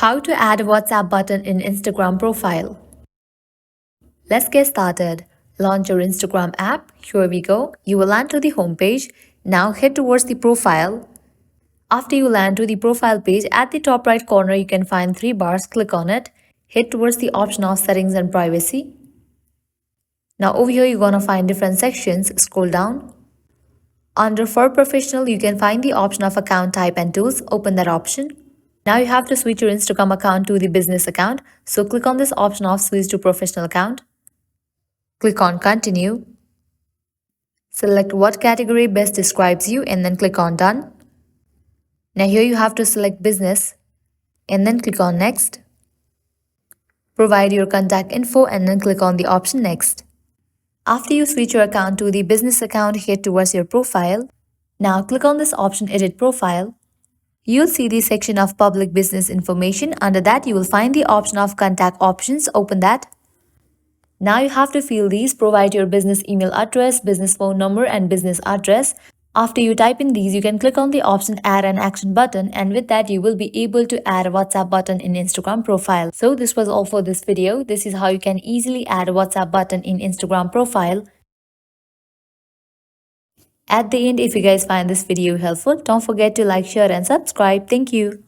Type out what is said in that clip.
How to add a WhatsApp button in Instagram profile. Let's get started. Launch your Instagram app. Here we go. You will land to the home page. Now head towards the profile. After you land to the profile page, at the top right corner you can find 3 bars. Click on it. Head towards the option of settings and privacy. Now over here you're gonna find different sections. Scroll down. Under For Professional, you can find the option of account type and tools. Open that option. Now you have to switch your Instagram account to the business account. So click on this option of switch to professional account. Click on continue. Select what category best describes you and then click on done. Now here you have to select business and then click on next. Provide your contact info and then click on the option next. After you switch your account to the business account, head towards your profile. Now click on this option edit profile. You'll see the section of public business information. Under that, you will find the option of contact options. Open that. Now you have to fill these. Provide your business email address, business phone number, and business address. After you type in these, you can click on the option add an action button, and with that, you will be able to add a WhatsApp button in Instagram profile. So this was all for this video. This is how you can easily add a WhatsApp button in Instagram profile. At the end, if you guys find this video helpful, don't forget to like, share, and subscribe. Thank you.